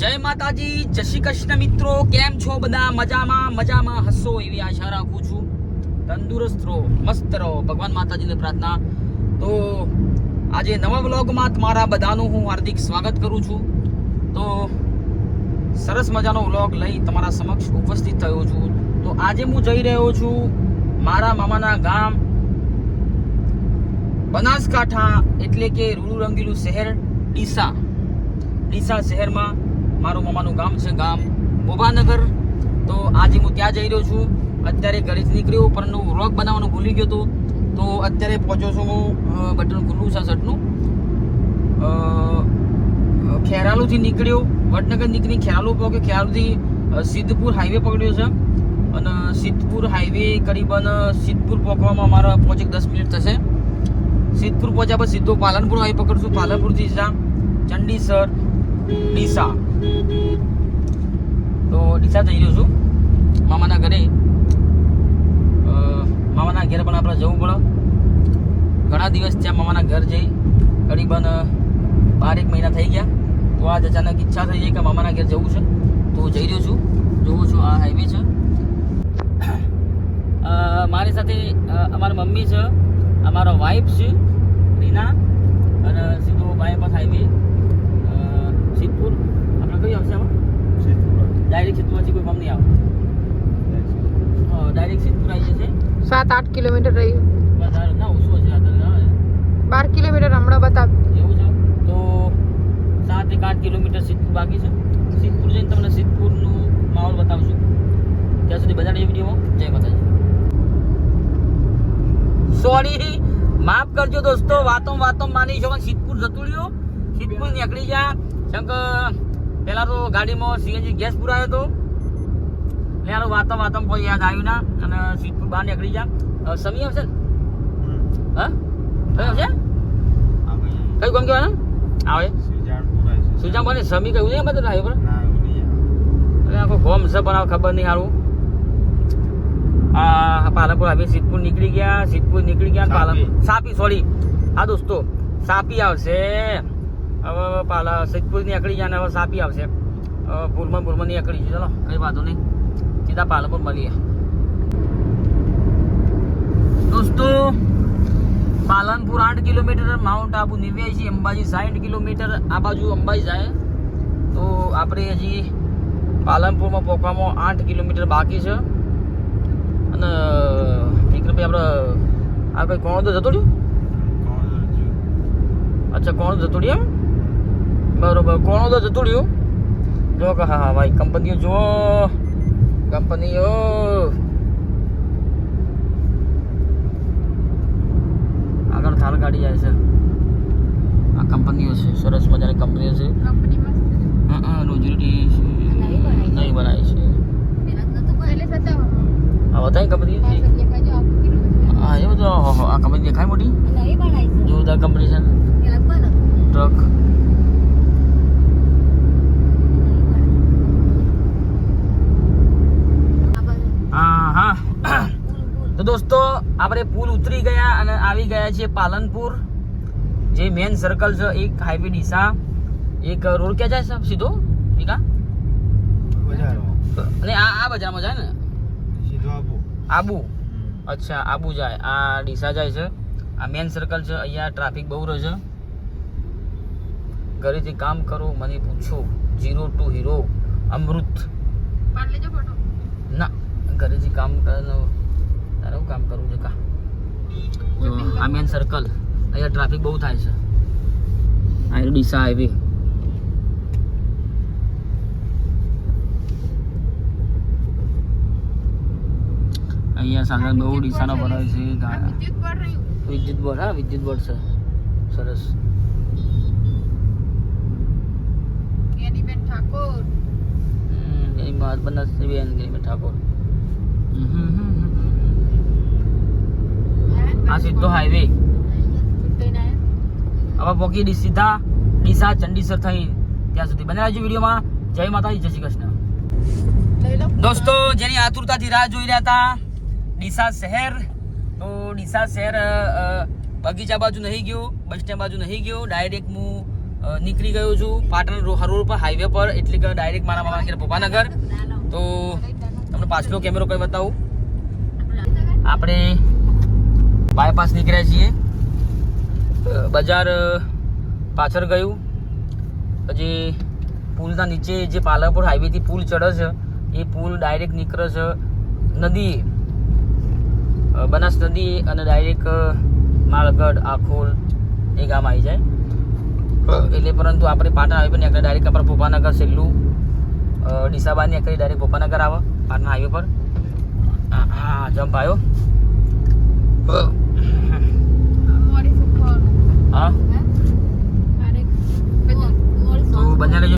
જય માતાજી, જય શ્રી કૃષ્ણ મિત્રો. કેમ છો બધા? મજામાં હસો એવી આશા રાખું છું. તંદુરસ્ત રહો, મસ્ત રહો, ભગવાન માતાજીને પ્રાર્થના. તો આજે નવા વ્લોગમાં તમારા બધાનું હું હાર્દિક સ્વાગત કરું છું. તો સરસ મજાનો વ્લોગ લઈ તમારા સમક્ષ ઉપસ્થિત થયો છું. તો આજે હું જઈ રહ્યો છું મારા મામાના ગામ બનાસકાંઠા, એટલે કે રૂડું રંગીલું શહેર ડીસા શહેરમાં મારું મામાનું ગામ છે, ગામ બોબાનગર. તો આજે હું ત્યાં જઈ રહ્યો છું. અત્યારે ઘરેથી નીકળ્યો, પરંતુ વ્લોગ બનાવવાનું ભૂલી ગયો હતો. તો અત્યારે પહોંચ્યો છું હું, બટન ખુલ્લું છે શર્ટનું. ખેરાલુથી નીકળ્યો, વડનગર નીકળી ખેરાલુ પહોંચ્યો. ખેરાલુથી સિદ્ધપુર હાઈવે પકડ્યો છે, અને સિદ્ધપુર હાઈવે કરીબન સિદ્ધપુર પહોંચવામાં અમારા 10 મિનિટ થશે. સિદ્ધપુર પહોંચ્યા પછી સીધો પાલનપુર હાઈવે પકડશું. પાલનપુરથી ચંડીસર, ડીસા. તો ડીસા જઈ રહ્યો છું મામાના ઘરે. મામાના ઘેર પણ આપણે જવું પડે. ઘણા દિવસ ત્યાં મામાના ઘર જઈ કરીબન 12 મહિના થઈ ગયા. તો આજ અચાનક ઈચ્છા થઈ ગઈ કે મામાના ઘેર જવું છે, તો જઈ રહ્યો છું. જોઉં છું આ હાઈવે છે. મારી સાથે અમારી મમ્મી છે, અમારો વાઈફ છે રીના, અને સીધો બાયપાસ હાઈવે સિદ્ધપુર. આપણે કઈ આવશે આમાં? ડાયરેક્ટ સિદ્ધપુરથી કોઈ કામ નહીં આવે. ડાયરેક્ટ સિદ્ધપુર આવી જશે. 7-8 કિલોમીટર રહ્યું. વધારે ના, ઓછું હશે. 12 કિલોમીટર હમણાં બતાવ એવું છે. તો 7-8 કિલોમીટર સિદ્ધપુર બાકી છે. સિદ્ધપુર જઈને તમને સિદ્ધપુરનું માહોલ બતાવશું. ત્યાં સુધી બધાને વિડીયોમાં જય માતાજી. સોરી, માફ કરજો દોસ્તો, વાતો માની છો. સિદ્ધપુર જતું રહ્યો, સિદ્ધપુર નીકળી ગયા. કેમ કે પહેલાં તો ગાડીમાં સીએનજી ગેસ પુરાયો હતો, એટલે આનું વાતો કોઈ યાદ આવ્યું ના, અને સિદ્ધપુર બહાર નીકળી ગયા. સમી આવશે ને? હા, કઈ આવશે? કયું ગામ કહેવાય ને? આવે સુજામ બને સમી કયું નહીં બધું આવ્યું પર આખો ગોમ છે, પણ ખબર નહીં સારું. પાલનપુર આવી સિદ્ધપુર નીકળી ગયા. પાલનપુર સાપી, સોરી હા દોસ્તો, સાપી આવશે. હવે સિદ્ધપુર નીકળી ગયા ને હવે સાપી આવશે. ભૂલમાં નીકળી ગયું. ચલો કઈ વાંધો નહીં, સીધા પાલનપુર મળીએ દોસ્તો. Palanpur 8 kilometre, mount Abu 89, Ambaji 60 kilometre. આ બાજુ અંબાજી જાય. તો આપણે હજી પાલનપુરમાં પહોંચવામાં 8 કિલોમીટર બાકી છે. અને વિક્રમભાઈ આપણે કોણ તો જતો રહ્યું? અચ્છા, કોણ જતો રહ્યું? બરોબર, કોણ તો જતો રહ્યું. જો કે હા ભાઈ, કંપનીઓ જુઓ, કંપનીઓ. આગળ થાર ગાડી જાય છે. આ કંપનીઓ છે, સરસ મજાની કંપનીઓ છે. રોજરી નહીં બનાવી છે. હા બતાવી કંપની. હા એવું તો આ કંપની દેખાય મોટી, જોરદાર કંપની છે. ટ્રક હા. તો દોસ્તો આપણે પુલ ઉતરી ગયા અને આવી ગયા છીએ પાલનપુર, જે મેન સર્કલ છે. એક હાઈવે ડીસા, એક રોડ ક્યાં જાય છે સીધો મીકા? અને આ બજારમાં જાય ને આબુ. અચ્છા, આબુ જાય, આ ડીસા જાય છે. આ મેન સર્કલ છે. અહીંયા ટ્રાફિક બહુ રહે છે. ઘરેથી કામ કરો મને પૂછો, 0 to હીરો અમૃત. ના, ઘરેથી કામ કરવાનું તારે હું કામ કરવું છે કા? આ મેન સર્કલ, અહીંયા ટ્રાફિક બહુ થાય છે. આ ડીસા હાઈવે. અહીંયા સાગર બહુ ડીસાનો બનાવે છે. વિદ્યુત બોર્ડ, હા વિદ્યુત બોર્ડ છે, સરસ. આ સીધો હાઈવે. હવે પહોંચી સીધા ડીસા ચંડીસર થઈ. ત્યાં સુધી બને રહેજો વિડીયોમાં. જય માતાજી, જય શ્રી કૃષ્ણ. દોસ્તો, જેની આતુરતાથી રાહ જોઈ રહ્યા હતા ડીસા શહેર, તો ડીસા શહેર બગીચા બાજુ નહીં ગયો, બસ સ્ટેન્ડ બાજુ નહીં ગયો. ડાયરેક્ટ હું નીકળી ગયો છું પાટણ રોડ પર હાઈવે પર, એટલે કે ડાયરેક્ટ મારા મામા ઘેર પપ્પાનગર. તો તમને પાછલો કેમેરો કઈ બતાવું. આપણે બાયપાસ નીકળ્યા છીએ. બજાર પાછળ ગયું, પછી પુલના નીચે જે પાલનપુર હાઈવેથી પુલ ચડે છે એ પુલ ડાયરેક્ટ નીકળે છે નદી, બનાસ નદી, અને ડાયરેક્ટ માળગઢ આખોલ એ ગામ આવી જાય. એટલે પરંતુ આપણે પાટણ હાઈવે પર નીકળે ડાયરેક્ટ આપણા પપ્પાનગર છેલ્લું ડીસાબા નીકળી ડાયરેક્ટ પપ્પાનગર આવે પાટણ હાઈવે પર. હા જમ્પ આવ્યો. હા તો બન્યા રહેજો.